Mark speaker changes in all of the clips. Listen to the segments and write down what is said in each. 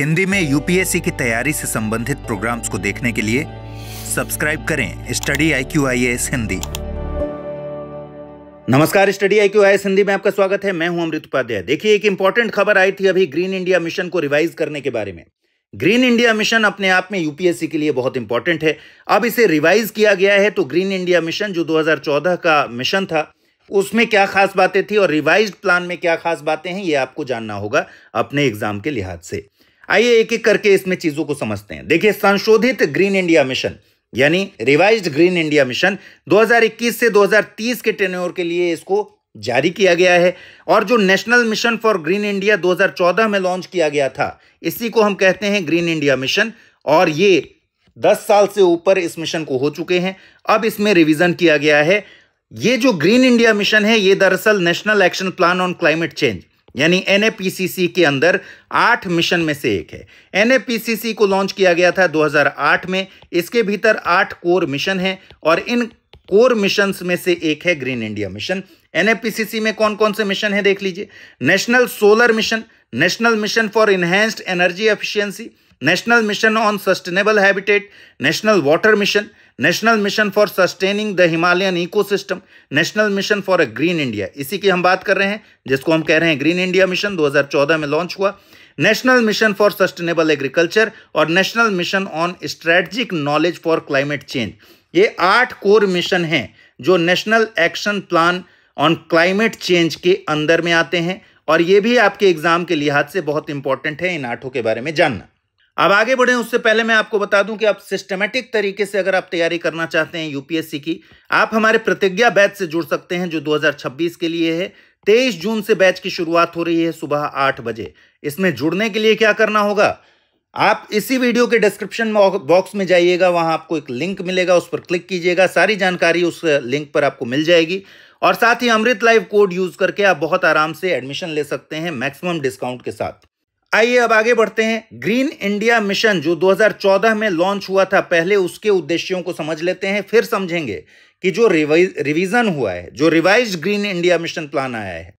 Speaker 1: हिंदी में यूपीएससी की तैयारी से संबंधित प्रोग्राम्स को देखने के लिए सब्सक्राइब करें स्टडी IQ IAS हिंदी।
Speaker 2: नमस्कार, स्टडी IQ IAS हिंदी में आपका स्वागत है। मैं हूं अमृत उपाध्याय। देखिए, एक इंपॉर्टेंट खबर आई थी अभी ग्रीन इंडिया मिशन को रिवाइज करने के बारे में। ग्रीन इंडिया मिशन अपने आप में यूपीएससी के लिए बहुत इंपॉर्टेंट है। अब इसे रिवाइज किया गया है। तो ग्रीन इंडिया मिशन जो 2014 का मिशन था, उसमें क्या खास बातें थी और रिवाइज्ड प्लान में क्या खास बातें हैं, ये आपको जानना होगा अपने एग्जाम के लिहाज से। आइए एक एक करके इसमें चीजों को समझते हैं। देखिए, संशोधित ग्रीन इंडिया मिशन यानी रिवाइज्ड ग्रीन इंडिया मिशन 2021 से 2030 के टेन्योर के लिए इसको जारी किया गया है। और जो national mission for green India 2014 में लॉन्च किया गया था, इसी को हम कहते हैं ग्रीन इंडिया मिशन। और ये 10 साल से ऊपर इस मिशन को हो चुके हैं। अब इसमें रिवीजन किया गया है। ये जो ग्रीन इंडिया मिशन है, ये दरअसल national action plan on climate change यानी NAPCC के अंदर 8 मिशन में से एक है। NAPCC को लॉन्च किया गया था 2008 में। इसके भीतर 8 कोर मिशन हैं और इन कोर मिशंस में से एक है ग्रीन इंडिया मिशन। NAPCC में कौन कौन से मिशन है देख लीजिए। National solar mission, national mission for enhanced energy efficiency, national mission on sustainable habitat, national water mission, national mission for sustaining the Himalayan ecosystem, national mission for a green India, इसी की हम बात कर रहे हैं, जिसको हम कह रहे हैं ग्रीन इंडिया मिशन, 2014 में लॉन्च हुआ। National mission for sustainable agriculture और national mission on strategic knowledge for climate change. ये 8 कोर मिशन हैं जो national action plan on climate change के अंदर में आते हैं। और ये भी आपके एग्जाम के लिहाज से बहुत इंपॉर्टेंट है इन 8 के बारे में जानना। अब आगे बढ़े उससे पहले मैं आपको बता दूं कि आप सिस्टमेटिक तरीके से अगर आप तैयारी करना चाहते हैं यूपीएससी की, आप हमारे प्रतिज्ञा बैच से जुड़ सकते हैं जो 2026 के लिए है। 23 जून से बैच की शुरुआत हो रही है सुबह 8 बजे। इसमें जुड़ने के लिए क्या करना होगा, आप इसी वीडियो के डिस्क्रिप्शन बॉक्स में जाइएगा, वहां आपको एक लिंक मिलेगा, उस पर क्लिक कीजिएगा, सारी जानकारी उस लिंक पर आपको मिल जाएगी। और साथ ही अमृत लाइव कोड यूज करके आप बहुत आराम से एडमिशन ले सकते हैं मैक्सिमम डिस्काउंट के साथ। आइए अब आगे बढ़ते हैं। ग्रीन इंडिया मिशन जो 2014 में लॉन्च हुआ था, पहले उसके उद्देश्यों को समझ लेते हैं, फिर समझेंगे कि जो रिवीजन हुआ है, जो revised green India mission plan आया है,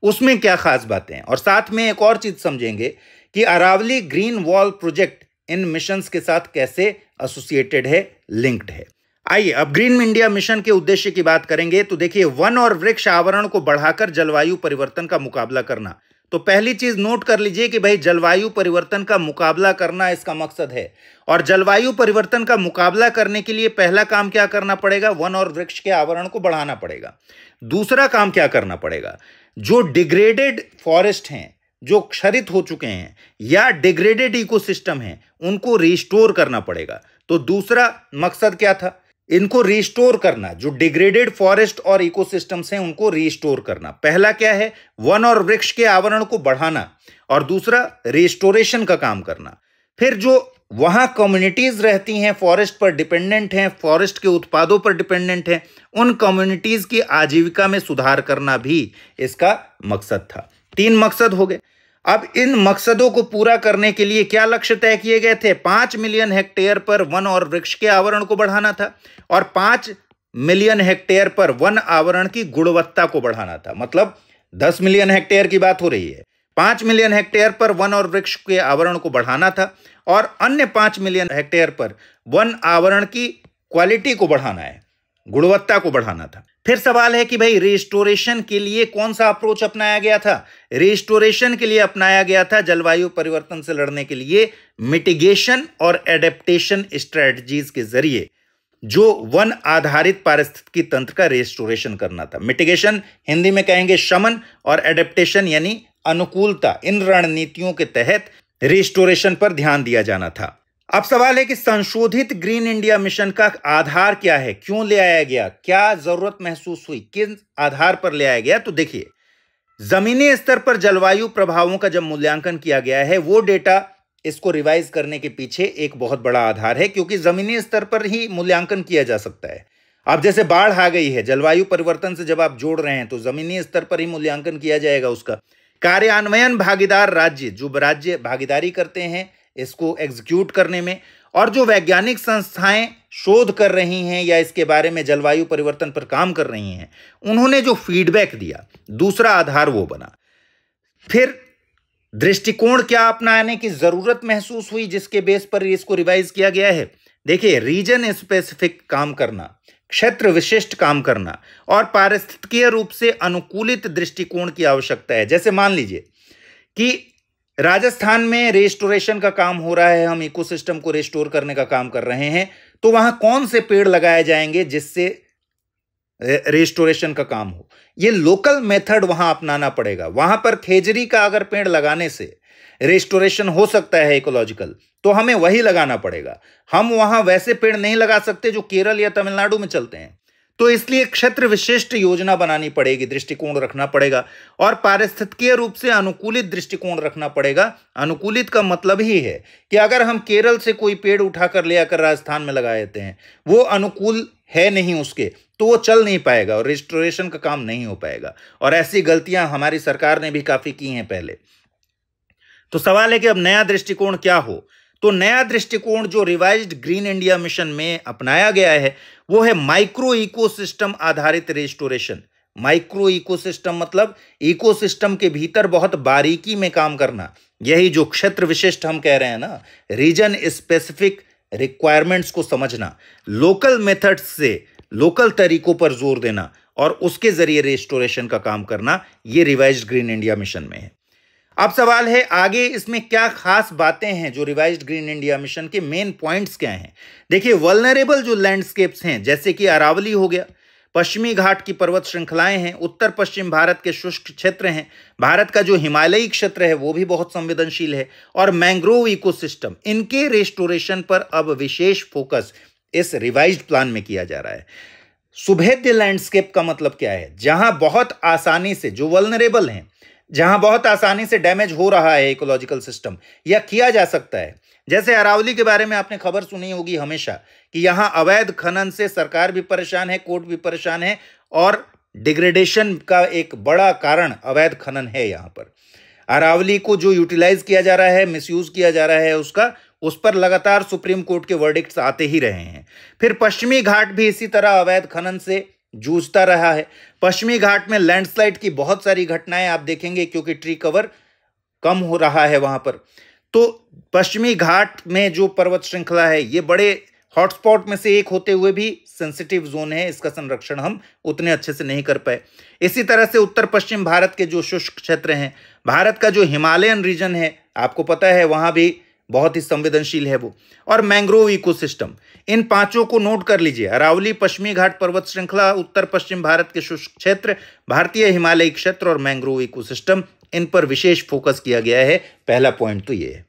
Speaker 2: उसमें क्या खास बातें हैं। और साथ में एक और चीज समझेंगे कि अरावली ग्रीन वॉल प्रोजेक्ट इन मिशंस के साथ कैसे एसोसिएटेड है, लिंक्ड है। आइए अब ग्रीन इंडिया मिशन के उद्देश्य की बात करेंगे। तो देखिए, वन और वृक्ष आवरण को बढ़ाकर जलवायु परिवर्तन का मुकाबला करना। तो पहली चीज नोट कर लीजिए कि भाई जलवायु परिवर्तन का मुकाबला करना इसका मकसद है। और जलवायु परिवर्तन का मुकाबला करने के लिए पहला काम क्या करना पड़ेगा, वन और वृक्ष के आवरण को बढ़ाना पड़ेगा। दूसरा काम क्या करना पड़ेगा, जो डिग्रेडेड फॉरेस्ट हैं, जो क्षरित हो चुके हैं या डिग्रेडेड इकोसिस्टम हैं, उनको रिस्टोर करना पड़ेगा। तो दूसरा मकसद क्या था, इनको रिस्टोर करना। जो डिग्रेडेड फॉरेस्ट और इकोसिस्टम्स हैं उनको रिस्टोर करना। पहला क्या है, वन और वृक्ष के आवरण को बढ़ाना, और दूसरा रिस्टोरेशन का काम करना। फिर जो वहां कम्युनिटीज रहती हैं, फॉरेस्ट पर डिपेंडेंट हैं, फॉरेस्ट के उत्पादों पर डिपेंडेंट हैं, उन कम्युनिटीज की आजीविका में सुधार करना भी इसका मकसद था। 3 मकसद हो गए। अब इन मकसदों को पूरा करने के लिए क्या लक्ष्य तय किए गए थे, 5 मिलियन हेक्टेयर पर वन और वृक्ष के आवरण को बढ़ाना था और 5 मिलियन हेक्टेयर पर वन आवरण की गुणवत्ता को बढ़ाना था। मतलब 10 मिलियन हेक्टेयर की बात हो रही है, 5 मिलियन हेक्टेयर पर वन और वृक्ष के आवरण को बढ़ाना था और अन्य 5 मिलियन हेक्टेयर पर वन आवरण की क्वालिटी को बढ़ाना है, गुणवत्ता को बढ़ाना था। फिर सवाल है कि भाई रिस्टोरेशन के लिए कौन सा अप्रोच अपनाया गया था। रिस्टोरेशन के लिए अपनाया गया था जलवायु परिवर्तन से लड़ने के लिए मिटिगेशन और एडेप्टेशन स्ट्रेटजीज के जरिए जो वन आधारित पारिस्थितिकी तंत्र का रिस्टोरेशन करना था। मिटिगेशन हिंदी में कहेंगे शमन, और एडेप्टेशन यानी अनुकूलता। इन रणनीतियों के तहत रिस्टोरेशन पर ध्यान दिया जाना था। अब सवाल है कि संशोधित ग्रीन इंडिया मिशन का आधार क्या है, क्यों ले आया गया, क्या जरूरत महसूस हुई, किस आधार पर ले आया गया। तो देखिए, जमीनी स्तर पर जलवायु प्रभावों का जब मूल्यांकन किया गया है, वो डेटा इसको रिवाइज करने के पीछे एक बहुत बड़ा आधार है, क्योंकि जमीनी स्तर पर ही मूल्यांकन किया जा सकता है। अब जैसे बाढ़ आ गई है, जलवायु परिवर्तन से जब आप जोड़ रहे हैं तो जमीनी स्तर पर ही मूल्यांकन किया जाएगा उसका। कार्यान्वयन भागीदार राज्य, जो राज्य भागीदारी करते हैं इसको एग्जीक्यूट करने में, और जो वैज्ञानिक संस्थाएं शोध कर रही हैं या इसके बारे में जलवायु परिवर्तन पर काम कर रही हैं, उन्होंने जो फीडबैक दिया, दूसरा आधार वो बना। फिर दृष्टिकोण क्या अपनाने की जरूरत महसूस हुई जिसके बेस पर इसको रिवाइज किया गया है? देखिए, रीजन स्पेसिफिक काम करना, क्षेत्र विशिष्ट काम करना और पारिस्थितिकीय रूप से अनुकूलित दृष्टिकोण की आवश्यकता है। जैसे मान लीजिए कि राजस्थान में रेस्टोरेशन का काम हो रहा है, हम इकोसिस्टम को रेस्टोर करने का काम कर रहे हैं, तो वहां कौन से पेड़ लगाए जाएंगे जिससे रेस्टोरेशन का काम हो? ये लोकल मेथड वहां अपनाना पड़ेगा। वहां पर खेजरी का अगर पेड़ लगाने से रेस्टोरेशन हो सकता है इकोलॉजिकल, तो हमें वही लगाना पड़ेगा। हम वहां वैसे पेड़ नहीं लगा सकते जो केरल या तमिलनाडु में चलते हैं। तो इसलिए क्षेत्र विशिष्ट योजना बनानी पड़ेगी, दृष्टिकोण रखना पड़ेगा और पारिस्थितिकीय रूप से अनुकूलित दृष्टिकोण रखना पड़ेगा। अनुकूलित का मतलब ही है कि अगर हम केरल से कोई पेड़ उठाकर ले आकर राजस्थान में लगा देते हैं, वो अनुकूल है नहीं उसके, तो वो चल नहीं पाएगा और रेस्टोरेशन का काम नहीं हो पाएगा। और ऐसी गलतियां हमारी सरकार ने भी काफी की हैं पहले। तो सवाल है कि अब नया दृष्टिकोण क्या हो? तो नया दृष्टिकोण जो रिवाइज्ड ग्रीन इंडिया मिशन में अपनाया गया है वो है माइक्रो इकोसिस्टम आधारित रेस्टोरेशन। माइक्रो इकोसिस्टम मतलब इकोसिस्टम के भीतर बहुत बारीकी में काम करना। यही जो क्षेत्र विशिष्ट हम कह रहे हैं ना, रीजन स्पेसिफिक रिक्वायरमेंट्स को समझना, लोकल मेथड्स से लोकल तरीकों पर जोर देना और उसके जरिए रेस्टोरेशन का काम करना, ये रिवाइज्ड ग्रीन इंडिया मिशन में है। अब सवाल है आगे इसमें क्या खास बातें हैं, जो रिवाइज्ड ग्रीन इंडिया मिशन के मेन पॉइंट्स क्या हैं? देखिए, वल्नरेबल जो लैंडस्केप्स हैं जैसे कि अरावली हो गया, पश्चिमी घाट की पर्वत श्रृंखलाएं हैं, उत्तर पश्चिम भारत के शुष्क क्षेत्र हैं, भारत का जो हिमालयी क्षेत्र है वो भी बहुत संवेदनशील है, और मैंग्रोव इकोसिस्टम, इनके रेस्टोरेशन पर अब विशेष फोकस इस रिवाइज्ड प्लान में किया जा रहा है। सुभेद्य लैंडस्केप का मतलब क्या है? जहां बहुत आसानी से, जो वल्नरेबल हैं, जहां बहुत आसानी से डैमेज हो रहा है इकोलॉजिकल सिस्टम या किया जा सकता है। जैसे अरावली के बारे में आपने खबर सुनी होगी हमेशा कि यहां अवैध खनन से सरकार भी परेशान है, कोर्ट भी परेशान है और डिग्रेडेशन का एक बड़ा कारण अवैध खनन है। यहां पर अरावली को जो यूटिलाइज किया जा रहा है, मिसयूज किया जा रहा है उसका, उस पर लगातार सुप्रीम कोर्ट के वर्डिक्ट्स आते ही रहे हैं। फिर पश्चिमी घाट भी इसी तरह अवैध खनन से जूझता रहा है। पश्चिमी घाट में लैंडस्लाइड की बहुत सारी घटनाएं आप देखेंगे क्योंकि ट्री कवर कम हो रहा है वहां पर। तो पश्चिमी घाट में जो पर्वत श्रृंखला है ये बड़े हॉटस्पॉट में से एक होते हुए भी सेंसिटिव जोन है, इसका संरक्षण हम उतने अच्छे से नहीं कर पाए। इसी तरह से उत्तर पश्चिम भारत के जो शुष्क क्षेत्र हैं, भारत का जो हिमालयन रीजन है आपको पता है वहां भी बहुत ही संवेदनशील है वो, और मैंग्रोव इकोसिस्टम, इन पांचों को नोट कर लीजिए। अरावली, पश्चिमी घाट पर्वत श्रृंखला, उत्तर पश्चिम भारत के शुष्क क्षेत्र, भारतीय हिमालयी क्षेत्र और मैंग्रोव इकोसिस्टम, इन पर विशेष फोकस किया गया है। पहला पॉइंट तो ये है।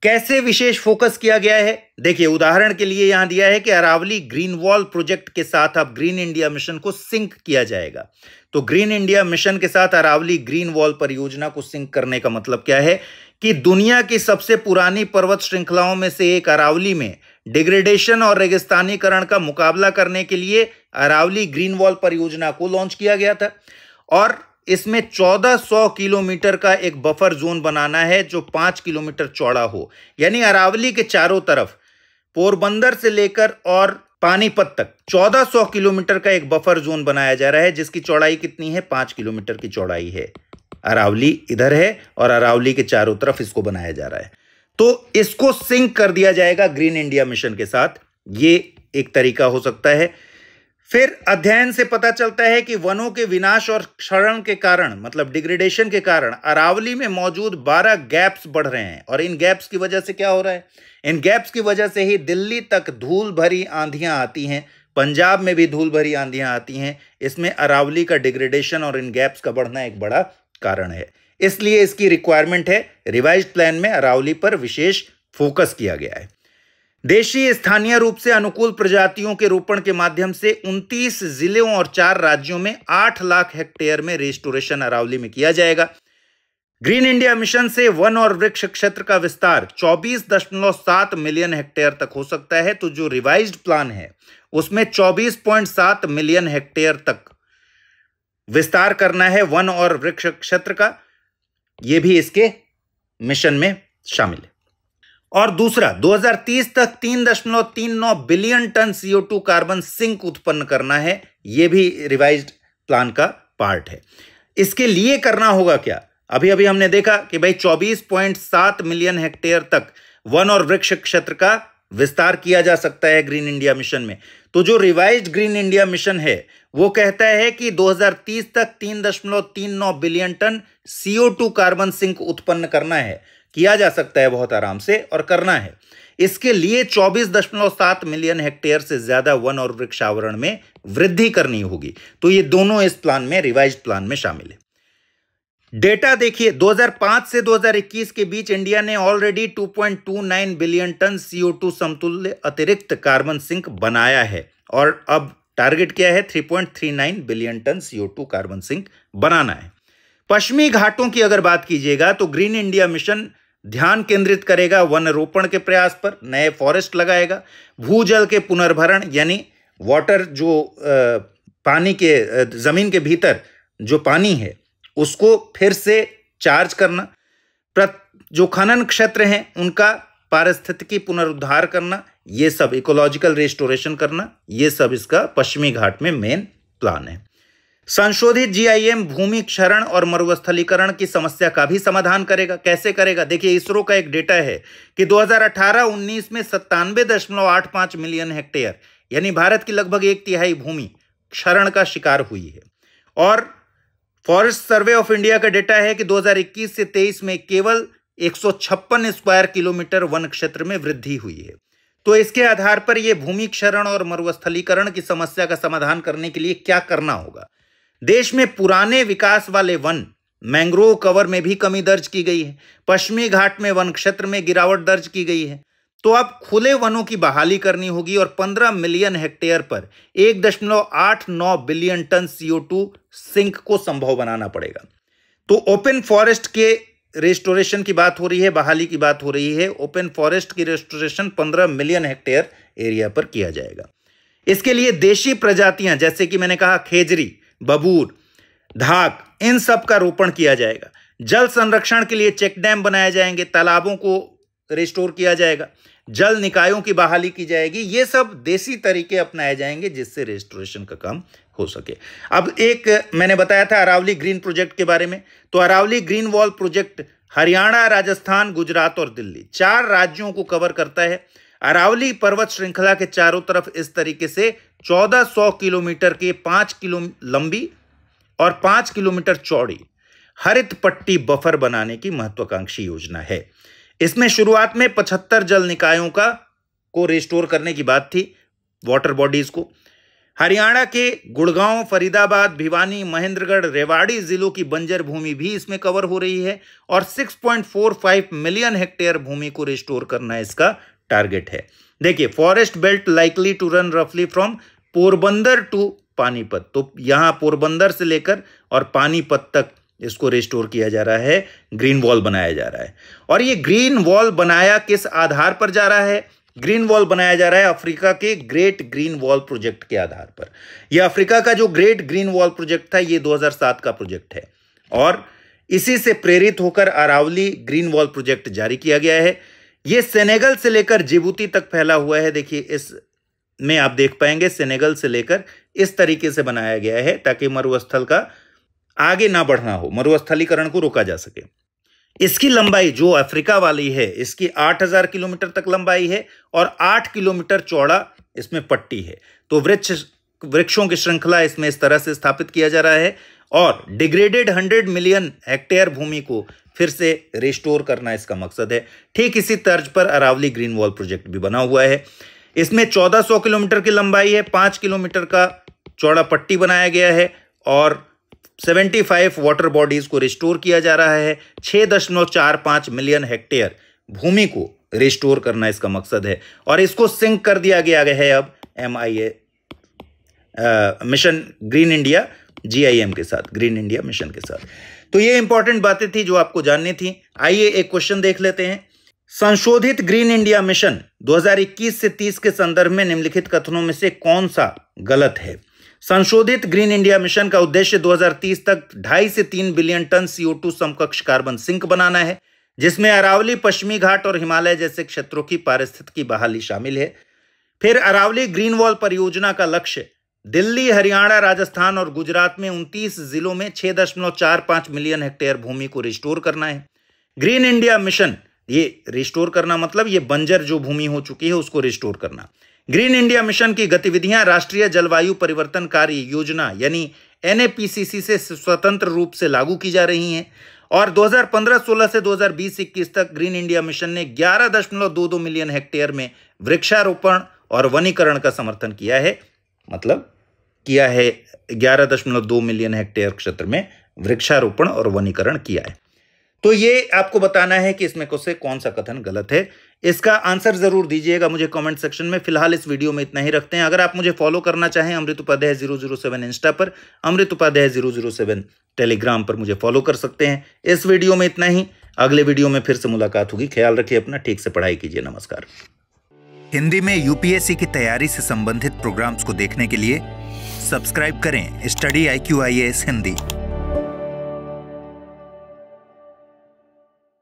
Speaker 2: कैसे विशेष फोकस किया गया है? देखिए, उदाहरण के लिए यहां दिया है कि अरावली ग्रीन वॉल प्रोजेक्ट के साथ अब ग्रीन इंडिया मिशन को सिंक किया जाएगा। तो ग्रीन इंडिया मिशन के साथ अरावली ग्रीन वॉल परियोजना को सिंक करने का मतलब क्या है कि दुनिया की सबसे पुरानी पर्वत श्रृंखलाओं में से एक अरावली में डिग्रेडेशन और रेगिस्तानीकरण का मुकाबला करने के लिए अरावली ग्रीन वॉल परियोजना को लॉन्च किया गया था और इसमें 1400 किलोमीटर का एक बफर जोन बनाना है जो 5 किलोमीटर चौड़ा हो। यानी अरावली के चारों तरफ पोरबंदर से लेकर और पानीपत तक 1400 किलोमीटर का एक बफर जोन बनाया जा रहा है जिसकी चौड़ाई कितनी है? 5 किलोमीटर की चौड़ाई है। अरावली इधर है और अरावली के चारों तरफ इसको बनाया जा रहा है। तो इसको सिंक कर दिया जाएगा ग्रीन इंडिया मिशन के साथ। ये एक तरीका हो सकता है। फिर अध्ययन से पता चलता है कि वनों के विनाश और क्षरण के कारण, मतलब डिग्रेडेशन के कारण, अरावली में मौजूद 12 गैप्स बढ़ रहे हैं। और इन गैप्स की वजह से क्या हो रहा है? इन गैप्स की वजह से ही दिल्ली तक धूल भरी आंधियां आती हैं, पंजाब में भी धूल भरी आंधियां आती हैं। इसमें अरावली का डिग्रेडेशन और इन गैप्स का बढ़ना एक बड़ा कारण है। इसलिए इसकी रिक्वायरमेंट है। रिवाइज्ड प्लान में अरावली पर विशेष फोकस किया गया है। देशी स्थानीय रूप से अनुकूल प्रजातियों के रोपण के माध्यम से 29 जिलों और 4 राज्यों में 8 लाख हेक्टेयर में रेस्टोरेशन अरावली में किया जाएगा। ग्रीन इंडिया मिशन से वन और वृक्ष क्षेत्र का विस्तार 24.7 मिलियन हेक्टेयर तक हो सकता है। तो जो रिवाइज्ड प्लान है उसमें 24.7 मिलियन हेक्टेयर तक विस्तार करना है वन और वृक्ष क्षेत्र का। यह भी इसके मिशन में शामिल है। और दूसरा, 2030 तक 3.39 billion ton CO2 carbon sink उत्पन्न करना है। यह भी रिवाइज्ड प्लान का पार्ट है। इसके लिए करना होगा क्या? अभी अभी हमने देखा कि भाई 24.7 मिलियन हेक्टेयर तक वन और वृक्ष क्षेत्र का विस्तार किया जा सकता है ग्रीन इंडिया मिशन में। तो जो रिवाइज्ड ग्रीन इंडिया मिशन है वो कहता है कि 2030 तक 3.39 billion ton CO2 carbon sink उत्पन्न करना है। किया जा सकता है बहुत आराम से और करना है। इसके लिए 24.7 मिलियन हेक्टेयर से ज्यादा वन और वृक्ष आवरण में वृद्धि करनी होगी। तो ये दोनों इस प्लान में, रिवाइज्ड प्लान में शामिल है। डेटा देखिए, 2005 से 2021 के बीच इंडिया ने ऑलरेडी 2.29 बिलियन टन CO2 समतुल्य अतिरिक्त कार्बन सिंक बनाया है और अब टारगेट क्या है? 3.39 billion ton CO2 carbon sink बनाना है। पश्चिमी घाटों की अगर बात कीजिएगा तो ग्रीन इंडिया मिशन ध्यान केंद्रित करेगा वन रोपण के प्रयास पर, नए फॉरेस्ट लगाएगा, भूजल के पुनर्भरण यानी वाटर जो पानी के जमीन के भीतर जो पानी है उसको फिर से चार्ज करना, जो खनन क्षेत्र हैं उनका पारिस्थितिकी पुनरुद्धार करना, ये सब इकोलॉजिकल रेस्टोरेशन करना, ये सब इसका पश्चिमी घाट में मेन प्लान है। संशोधित GIM भूमि क्षरण और मरुस्थलीकरण की समस्या का भी समाधान करेगा। कैसे करेगा? देखिए, इसरो का एक डेटा है कि 2018-19 में 97.85 मिलियन हेक्टेयर यानी भारत की लगभग 1/3 भूमि क्षरण का शिकार हुई है। और फॉरेस्ट सर्वे ऑफ इंडिया का डेटा है कि 2021 से 23 में केवल 156 स्क्वायर किलोमीटर वन क्षेत्र में वृद्धि हुई है। तो इसके आधार पर यह भूमि क्षरण और मरुस्थलीकरण की समस्या का समाधान करने के लिए क्या करना होगा? देश में पुराने विकास वाले वन, मैंग्रोव कवर में भी कमी दर्ज की गई है। पश्चिमी घाट में वन क्षेत्र में गिरावट दर्ज की गई है। तो अब खुले वनों की बहाली करनी होगी और 15 मिलियन हेक्टेयर पर 1.89 बिलियन टन CO2 सिंक को संभव बनाना पड़ेगा। तो ओपन फॉरेस्ट के रेस्टोरेशन की बात हो रही है, बहाली की बात हो रही है। ओपन फॉरेस्ट की रेस्टोरेशन 15 मिलियन हेक्टेयर एरिया पर किया जाएगा। इसके लिए देशी प्रजातियां जैसे कि मैंने कहा खेजरी, बबूर, धाक, इन सब का रोपण किया जाएगा। जल संरक्षण के लिए चेक डैम बनाए जाएंगे, तालाबों को रिस्टोर किया जाएगा, जल निकायों की बहाली की जाएगी। ये सब देसी तरीके अपनाए जाएंगे जिससे रेस्टोरेशन का काम हो सके। अब एक मैंने बताया था अरावली ग्रीन प्रोजेक्ट के बारे में। तो Aravali green wall project Haryana, Rajasthan, Gujarat और दिल्ली 4 राज्यों को कवर करता है। अरावली पर्वत श्रृंखला के चारों तरफ इस तरीके से 1400 किलोमीटर के 5 किलो लंबी और 5 किलोमीटर चौड़ी हरित पट्टी बफर बनाने की महत्वाकांक्षी योजना है। इसमें शुरुआत में 75 जल निकायों को रिस्टोर करने की बात थी, वाटर बॉडीज को। हरियाणा के गुड़गांव, फरीदाबाद, भिवानी, महेंद्रगढ़, रेवाड़ी जिलों की बंजर भूमि भी इसमें कवर हो रही है और 6.45 मिलियन हेक्टेयर भूमि को रिस्टोर करना इसका टारगेट है। देखिए, forest belt likely to run रफली फ्रॉम पोरबंदर टू पानीपत। तो यहां पोरबंदर से लेकर और पानीपत तक इसको रिस्टोर किया जा रहा है, ग्रीन वॉल बनाया जा रहा है। और ये ग्रीन वॉल बनाया किस आधार पर जा रहा है? ग्रीन वॉल बनाया जा रहा है अफ्रीका के ग्रेट ग्रीन वॉल प्रोजेक्ट के आधार पर। यह अफ्रीका का जो ग्रेट ग्रीन वॉल प्रोजेक्ट था, ये 2007 का प्रोजेक्ट है और इसी से प्रेरित होकर अरावली ग्रीन वॉल प्रोजेक्ट जारी किया गया है। यह सेनेगल से लेकर जिबूती तक फैला हुआ है। देखिए, इस में आप देख पाएंगे सेनेगल से लेकर इस तरीके से बनाया गया है ताकि मरुस्थल का आगे ना बढ़ना हो, मरुस्थलीकरण को रोका जा सके। इसकी लंबाई जो अफ्रीका वाली है, इसकी 8000 किलोमीटर तक लंबाई है और 8 किलोमीटर चौड़ा इसमें पट्टी है। तो वृक्षों की श्रृंखला इसमें इस तरह से स्थापित किया जा रहा है और डिग्रेडेड 100 मिलियन हेक्टेयर भूमि को फिर से रिस्टोर करना इसका मकसद है। ठीक इसी तर्ज पर अरावली ग्रीन वॉल प्रोजेक्ट भी बना हुआ है। इसमें 1400 किलोमीटर की लंबाई है, 5 किलोमीटर का चौड़ा पट्टी बनाया गया है और 75 वाटर बॉडीज को रिस्टोर किया जा रहा है। 6.45 मिलियन हेक्टेयर भूमि को रिस्टोर करना इसका मकसद है और इसको सिंक कर दिया गया है अब MIA mission green India GIM के साथ, ग्रीन इंडिया मिशन के साथ। तो ये इंपॉर्टेंट बातें थी जो आपको जाननी थी। आइए एक क्वेश्चन देख लेते हैं। संशोधित ग्रीन इंडिया मिशन 2021 से 30 के संदर्भ में निम्नलिखित कथनों में से कौन सा गलत है? संशोधित ग्रीन इंडिया मिशन का उद्देश्य 2030 तक 2.5 से 3 बिलियन टन CO2 समकक्ष कार्बन सिंक बनाना है, जिसमें अरावली, पश्चिमी घाट और हिमालय जैसे क्षेत्रों की पारिस्थितिकी बहाली शामिल है। फिर अरावली ग्रीन वॉल परियोजना का लक्ष्य दिल्ली, हरियाणा, राजस्थान और गुजरात में 29 जिलों में 6.45 मिलियन हेक्टेयर भूमि को रिस्टोर करना है। ग्रीन इंडिया मिशन, ये रिस्टोर करना मतलब ये बंजर जो भूमि हो चुकी है उसको रिस्टोर करना। ग्रीन इंडिया मिशन की गतिविधियां राष्ट्रीय जलवायु परिवर्तन कार्य योजना यानी NAPCC से स्वतंत्र रूप से लागू की जा रही हैं और 2015-16 से 2020-21 तक ग्रीन इंडिया मिशन ने 11.22 मिलियन हेक्टेयर में वृक्षारोपण और वनीकरण का समर्थन किया है। मतलब किया है 11.2 मिलियन हेक्टेयर क्षेत्र में वृक्षारोपण और वनीकरण किया है। तो ये आपको बताना है कि इसमें से कौन सा कथन गलत है। इसका आंसर जरूर दीजिएगा मुझे कमेंट सेक्शन में। फिलहाल इस वीडियो में इतना ही रखते हैं। अगर आप मुझे फॉलो करना चाहें अमृत उपाध्याय 007 इंस्टा पर, अमृत उपाध्याय 007 टेलीग्राम पर मुझे फॉलो कर सकते हैं। इस वीडियो में इतना ही, अगले वीडियो में फिर से मुलाकात होगी। ख्याल रखिए अपना, ठीक से पढ़ाई कीजिए। नमस्कार।
Speaker 1: हिंदी में यूपीएससी की तैयारी से संबंधित प्रोग्राम्स को देखने के लिए सब्सक्राइब करें स्टडी IQ IAS हिंदी।